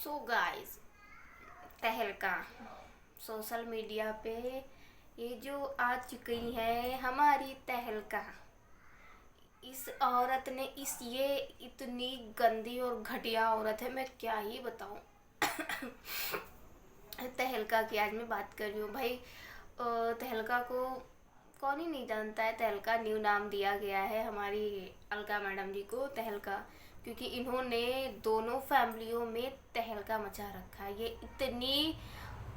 So guys, तहलका social media पे ये जो आ चुकी है हमारी तहलका। इस औरत ने ये इतनी गंदी और घटिया औरत है, मैं क्या ही बताऊं। तहलका की आज मैं बात कर रही हूँ भाई। तहलका को कौन ही नहीं जानता है। तहलका न्यू नाम दिया गया है हमारी अलका मैडम जी को, तहलका, क्योंकि इन्होंने दोनों फैमिलियों में तहलका मचा रखा है। ये इतनी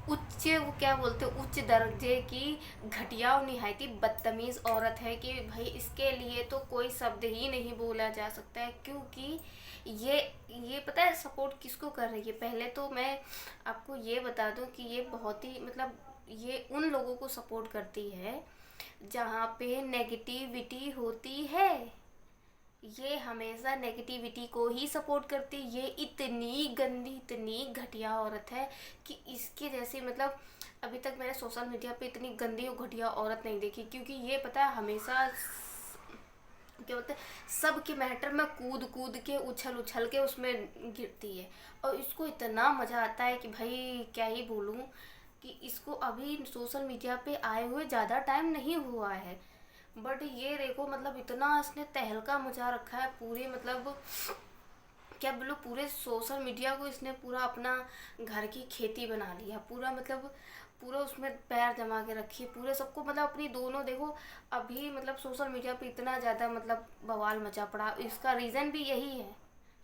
उच्च, वो क्या बोलते हैं, उच्च दर्जे की घटिया और निहायती बदतमीज औरत है कि भाई इसके लिए तो कोई शब्द ही नहीं बोला जा सकता है। क्योंकि ये पता है सपोर्ट किसको कर रही है। पहले तो मैं आपको ये बता दूं कि ये बहुत ही मतलब ये उन लोगों को सपोर्ट करती है जहाँ पे नेगेटिविटी होती है। ये हमेशा नेगेटिविटी को ही सपोर्ट करती है। ये इतनी गंदी, इतनी घटिया औरत है कि इसके जैसी मतलब अभी तक मैंने सोशल मीडिया पे इतनी गंदी और घटिया औरत नहीं देखी। क्योंकि ये पता है हमेशा क्या बोलते हैं, सबके मैटर में कूद कूद के उछल उछल के उसमें गिरती है। और इसको इतना मज़ा आता है कि भाई क्या ही बोलूँ, कि इसको अभी सोशल मीडिया पे आए हुए ज़्यादा टाइम नहीं हुआ है, बट ये देखो मतलब इतना इसने तहलका मचा रखा है पूरे मतलब क्या बोलो, पूरे सोशल मीडिया को इसने पूरा अपना घर की खेती बना लिया। पूरा मतलब पूरा उसमें पैर जमा के रखी है पूरे सबको, मतलब अपनी दोनों देखो अभी मतलब सोशल मीडिया पे इतना ज़्यादा मतलब बवाल मचा पड़ा। इसका रीज़न भी यही है,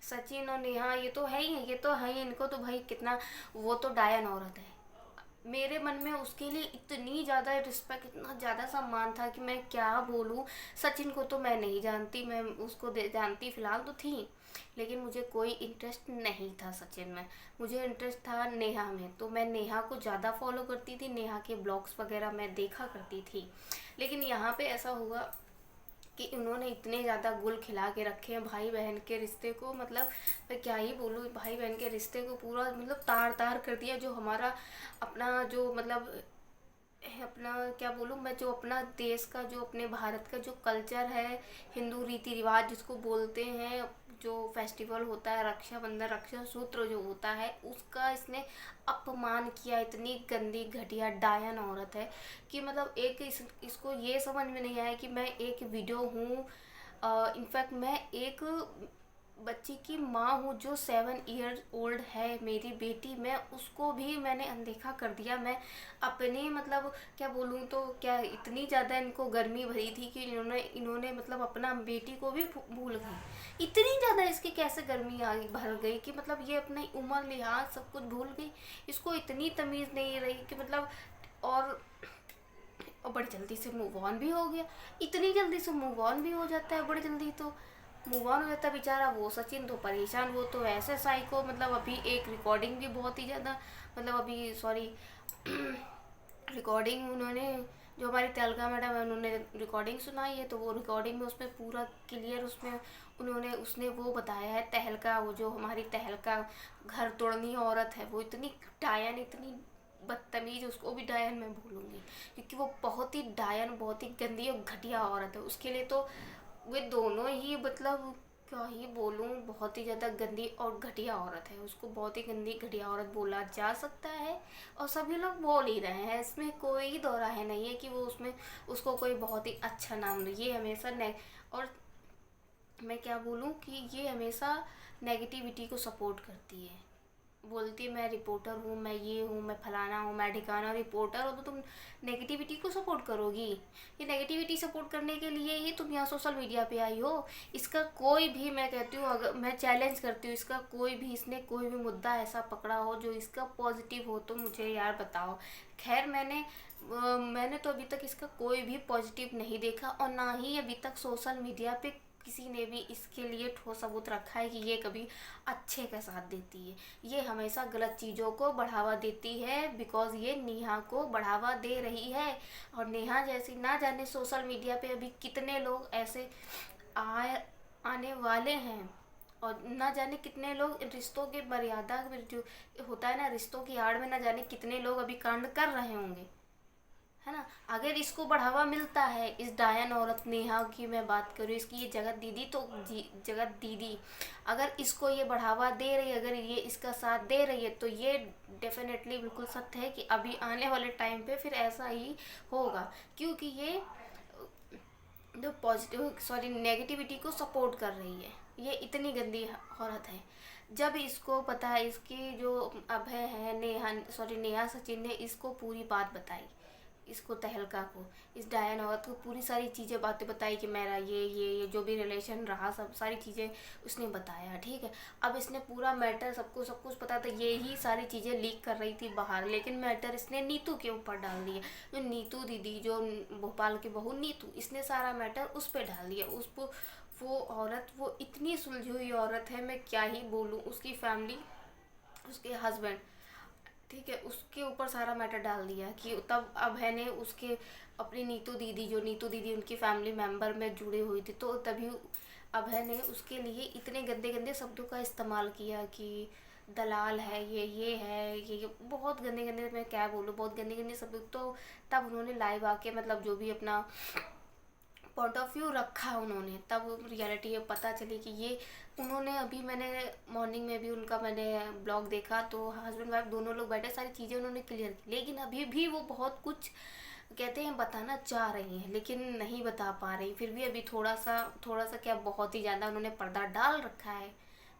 सचिन और नेहा। ये तो है ही, ये तो है ही। इनको तो भाई कितना, वो तो डायन औरत है। मेरे मन में उसके लिए इतनी ज़्यादा रिस्पेक्ट, इतना ज़्यादा सम्मान था कि मैं क्या बोलूँ। सचिन को तो मैं नहीं जानती, मैं उसको जानती फ़िलहाल तो थी, लेकिन मुझे कोई इंटरेस्ट नहीं था सचिन में। मुझे इंटरेस्ट था नेहा में, तो मैं नेहा को ज़्यादा फॉलो करती थी। नेहा के ब्लॉग्स वगैरह मैं देखा करती थी। लेकिन यहाँ पे ऐसा हुआ कि उन्होंने इतने ज़्यादा गुल खिला के रखे हैं भाई बहन के रिश्ते को। मतलब मैं क्या ही बोलूँ, भाई बहन के रिश्ते को पूरा मतलब तार तार कर दिया। जो हमारा अपना जो मतलब अपना क्या बोलूँ मैं, जो अपना देश का, जो अपने भारत का जो कल्चर है, हिंदू रीति रिवाज जिसको बोलते हैं, जो फेस्टिवल होता है रक्षाबंधन, रक्षा सूत्र जो होता है, उसका इसने अपमान किया। इतनी गंदी घटिया डायन औरत है कि मतलब इसको ये समझ में नहीं आया कि मैं एक वीडियो हूँ। इनफैक्ट मैं एक बच्ची की माँ हूँ जो 7 ईयर ओल्ड है, मेरी बेटी। मैं उसको भी मैंने अनदेखा कर दिया। मैं अपने मतलब क्या बोलूँ, तो क्या इतनी ज़्यादा इनको गर्मी भरी थी कि इन्होंने मतलब अपना बेटी को भी भूल गई। इतनी ज़्यादा इसकी कैसे गर्मी आ भर गई कि मतलब ये अपनी उम्र लिहाज सब कुछ भूल गई। इसको इतनी तमीज़ नहीं रही कि मतलब और बड़ी जल्दी से मूव ऑन भी हो गया। इतनी जल्दी से मूव ऑन भी हो जाता है, बड़ी जल्दी तो मूव ऑन हो जाता है बेचारा। वो सचिन तो परेशान, वो तो ऐसे साइको, मतलब अभी एक रिकॉर्डिंग भी बहुत ही ज़्यादा मतलब अभी सॉरी रिकॉर्डिंग उन्होंने, जो हमारी तेलगा मैडम है उन्होंने रिकॉर्डिंग सुनाई है, तो वो रिकॉर्डिंग में उसमें पूरा क्लियर उसमें उसने वो बताया है तहलका, वो जो हमारी तहलका घर तोड़नी औरत है, वो इतनी डायन, इतनी बदतमीज, उसको भी डायन मैं बोलूँगी क्योंकि वो बहुत ही डायन, बहुत ही गंदी और घटिया औरत है। उसके लिए तो वे दोनों ही मतलब क्या ही बोलूँ, बहुत ही ज़्यादा गंदी और घटिया औरत है। उसको बहुत ही गंदी घटिया औरत बोला जा सकता है और सभी लोग बोल ही रहे हैं, इसमें कोई दो राय नहीं है कि वो उसमें उसको कोई बहुत ही अच्छा नाम दे। ये हमेशा और मैं क्या बोलूँ कि ये हमेशा नेगेटिविटी को सपोर्ट करती है। बोलती है मैं रिपोर्टर हूँ, मैं ये हूँ, मैं फलाना हूँ, मैं ढिकाना। रिपोर्टर हो तो तुम नेगेटिविटी को सपोर्ट करोगी। ये नेगेटिविटी सपोर्ट करने के लिए ही तुम यहाँ सोशल मीडिया पे आई हो। इसका कोई भी, मैं कहती हूँ, अगर मैं चैलेंज करती हूँ, इसका कोई भी, इसने कोई भी मुद्दा ऐसा पकड़ा हो जो इसका पॉजिटिव हो तो मुझे यार बताओ। खैर मैंने तो अभी तक इसका कोई भी पॉजिटिव नहीं देखा, और ना ही अभी तक सोशल मीडिया पे किसी ने भी इसके लिए ठोस सबूत रखा है कि ये कभी अच्छे का साथ देती है। ये हमेशा गलत चीज़ों को बढ़ावा देती है, बिकॉज ये नेहा को बढ़ावा दे रही है। और नेहा जैसी ना जाने सोशल मीडिया पे अभी कितने लोग ऐसे आए आने वाले हैं, और ना जाने कितने लोग रिश्तों के मर्यादा जो होता है ना, रिश्तों की आड़ में ना जाने कितने लोग अभी कांड कर रहे होंगे, है ना। अगर इसको बढ़ावा मिलता है, इस डायन औरत नेहा की मैं बात करूँ, इसकी ये जगत दीदी, तो जगत दीदी अगर इसको ये बढ़ावा दे रही है, अगर ये इसका साथ दे रही है, तो ये डेफिनेटली बिल्कुल सत्य है कि अभी आने वाले टाइम पे फिर ऐसा ही होगा, क्योंकि ये जो पॉजिटिव सॉरी नेगेटिविटी को सपोर्ट कर रही है। ये इतनी गंदी औरत है। जब इसको पता है, इसकी जो अभय है, नेहा सचिन ने इसको पूरी बात बताई, इसको तहलका को, इस डायन औरत को पूरी सारी चीज़ें बातें बताई कि मेरा ये जो भी रिलेशन रहा, सब सारी चीज़ें उसने बताया, ठीक है। अब इसने पूरा मैटर सब कुछ पता था, ये ही सारी चीज़ें लीक कर रही थी बाहर, लेकिन मैटर इसने नीतू के ऊपर डाल दिया। जो नीतू दीदी, जो भोपाल की बहू नीतू, इसने सारा मैटर उस पर डाल दिया। उसको वो औरत, वो इतनी सुलझी हुई औरत है, मैं क्या ही बोलूँ। उसकी फैमिली, उसके हस्बैंड, ठीक है, उसके ऊपर सारा मैटर डाल दिया कि तब अभय ने उसके अपनी नीतू दीदी, जो नीतू दीदी उनकी फैमिली मेंबर में जुड़ी हुई थी, तो तभी अभय ने उसके लिए इतने गंदे गंदे शब्दों का इस्तेमाल किया कि दलाल है, ये है, ये बहुत गंदे गंदे, मैं क्या बोलूँ, बहुत गंदे गंदे शब्द। तो तब उन्होंने लाइव आके मतलब जो भी अपना पॉइंट ऑफ व्यू रखा उन्होंने, तब रियलिटी ये पता चली कि ये उन्होंने, अभी मैंने मॉर्निंग में भी उनका मैंने ब्लॉग देखा, तो हस्बैंड वाइफ दोनों लोग बैठे, सारी चीज़ें उन्होंने क्लियर की, लेकिन अभी भी वो बहुत कुछ कहते हैं बताना चाह रही हैं, लेकिन नहीं बता पा रही। फिर भी अभी थोड़ा सा क्या, बहुत ही ज़्यादा उन्होंने पर्दा डाल रखा है,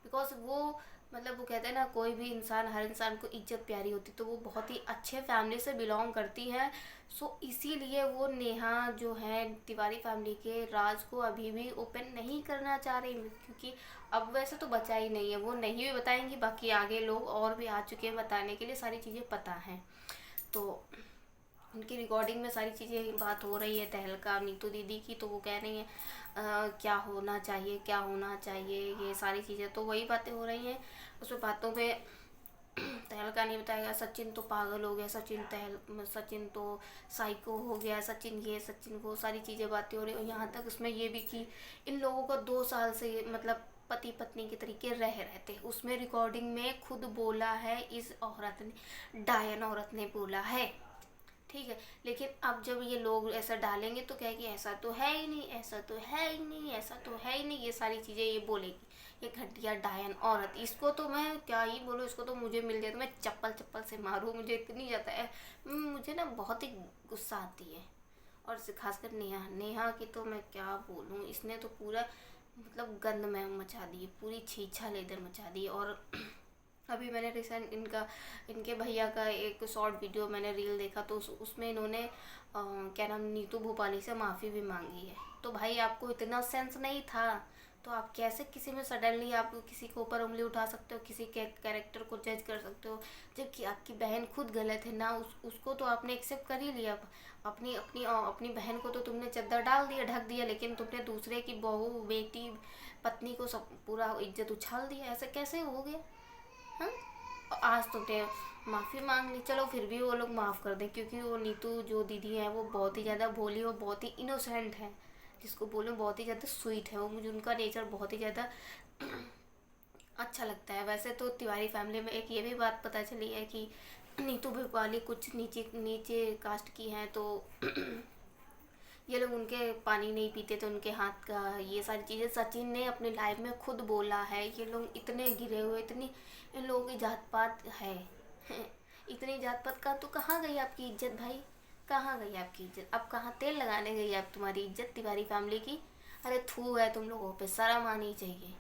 बिकॉज वो मतलब वो कहते हैं ना, कोई भी इंसान, हर इंसान को इज्जत प्यारी होती, तो वो बहुत ही अच्छे फैमिली से बिलोंग करती हैं। सो इसीलिए वो नेहा जो है तिवारी फैमिली के राज को अभी भी ओपन नहीं करना चाह रही, क्योंकि अब वैसे तो बचा ही नहीं है, वो नहीं भी बताएंगी, बाकी आगे लोग और भी आ चुके हैं बताने के लिए, सारी चीज़ें पता हैं। तो उनकी रिकॉर्डिंग में सारी चीज़ें बात हो रही है तहलका नीतू दीदी की, तो वो कह रही हैं क्या होना चाहिए, क्या होना चाहिए, ये सारी चीज़ें, तो वही बातें हो रही हैं। उसमें बातों पे तहलका नहीं बताएगा, सचिन तो पागल हो गया, सचिन तो साइको हो गया, सचिन ये, सचिन वो, सारी चीज़ें बातें हो रही। और यहाँ तक उसमें ये भी कि इन लोगों को 2 साल से मतलब पति पत्नी के तरीके रह रहे थे, उसमें रिकॉर्डिंग में खुद बोला है इस औरत ने, डायन औरत ने बोला है, ठीक है। लेकिन अब जब ये लोग ऐसा डालेंगे तो क्या है कि ऐसा तो है ही नहीं, ऐसा तो है ही नहीं, ऐसा तो है ही नहीं, ये सारी चीज़ें ये बोलेगी, ये घटिया डायन औरत। इसको तो मैं क्या ही बोलूँ, इसको तो मुझे मिल जाए तो मैं चप्पल से मारूँ, मुझे इतनी ज़्यादा है, मुझे ना बहुत ही गुस्सा आती है। और खासकर नेहा की तो मैं क्या बोलूँ, इसने तो पूरा मतलब गंद में मचा दी, पूरी छीछा लेदर मचा दी। और अभी मैंने रिसेंट इनके भैया का एक शॉर्ट वीडियो, मैंने रील देखा, तो उसमें इन्होंने क्या नाम, नीतू भोपाली से माफ़ी भी मांगी है। तो भाई आपको इतना सेंस नहीं था तो आप कैसे किसी में सडनली आप किसी के ऊपर उंगली उठा सकते हो, किसी के कैरेक्टर को जज कर सकते हो, जबकि आपकी बहन खुद गलत है ना, उसको तो आपने एक्सेप्ट कर ही लिया। अपनी अपनी अपनी बहन को तो तुमने चद्दर डाल दिया, ढक दिया, लेकिन तुमने दूसरे की बहू, बेटी, पत्नी को सब पूरा इज्जत उछाल दिया, ऐसे कैसे हो गया। हाँ, आज तुमने माफ़ी मांग ली, चलो फिर भी वो लोग माफ़ कर दें, क्योंकि वो नीतू जो दीदी है वो बहुत ही ज़्यादा भोली और बहुत ही इनोसेंट है, जिसको बोलूँ बहुत ही ज़्यादा स्वीट है वो, मुझे उनका नेचर बहुत ही ज़्यादा अच्छा लगता है। वैसे तो तिवारी फैमिली में एक ये भी बात पता चली है कि नीतू भोपाली कुछ नीचे नीचे कास्ट की हैं, तो ये लोग उनके पानी नहीं पीते थे, उनके हाथ का, ये सारी चीज़ें सचिन ने अपनी लाइफ में खुद बोला है। ये लोग इतने गिरे हुए, इतनी इन लोगों की जात पात है इतनी जात पात का, तो कहाँ गई आपकी इज्जत भाई, कहाँ गई आपकी इज्जत, अब कहाँ तेल लगाने गई आप तुम्हारी इज्जत तिवारी फैमिली की। अरे थू है तुम लोगों पे, शर्म आनी चाहिए।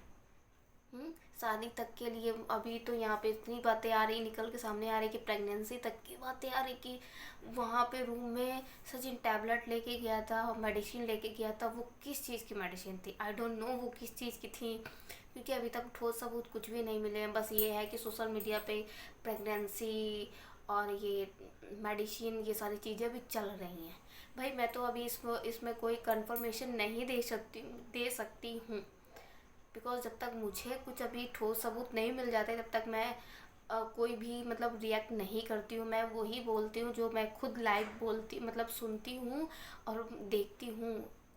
शादी तक के लिए अभी तो यहाँ पे इतनी बातें आ रही, निकल के सामने आ रही कि प्रेगनेंसी तक की बातें आ रही कि वहाँ पे रूम में सचिन टैबलेट लेके गया था, मेडिसिन लेके गया था, वो किस चीज़ की मेडिसिन थी, आई डोंट नो वो किस चीज़ की थी, क्योंकि अभी तक ठोस सबूत कुछ भी नहीं मिले हैं। बस ये है कि सोशल मीडिया पे प्रेगनेंसी और ये मेडिसिन, ये सारी चीज़ें भी चल रही हैं। भाई मैं तो अभी इसमें कोई कंफर्मेशन नहीं दे सकती हूँ, बिकॉज जब तक मुझे कुछ अभी ठोस सबूत नहीं मिल जाते तब तक मैं कोई भी मतलब रिएक्ट नहीं करती हूँ। मैं वही बोलती हूँ जो मैं खुद लाइव बोलती मतलब सुनती हूँ और देखती हूँ,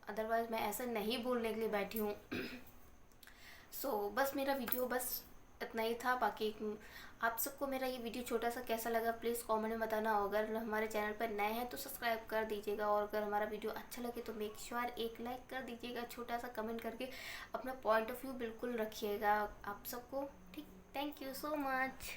अदरवाइज़ मैं ऐसा नहीं बोलने के लिए बैठी हूँ। सो बस मेरा वीडियो बस इतना ही था। बाकी आप सबको मेरा ये वीडियो छोटा सा कैसा लगा प्लीज़ कमेंट में बताना। अगर हमारे चैनल पर नए हैं तो सब्सक्राइब कर दीजिएगा, और अगर हमारा वीडियो अच्छा लगे तो मेक श्योर एक लाइक कर दीजिएगा, छोटा सा कमेंट करके अपना पॉइंट ऑफ व्यू बिल्कुल रखिएगा आप सबको। ठीक, थैंक यू सो मच।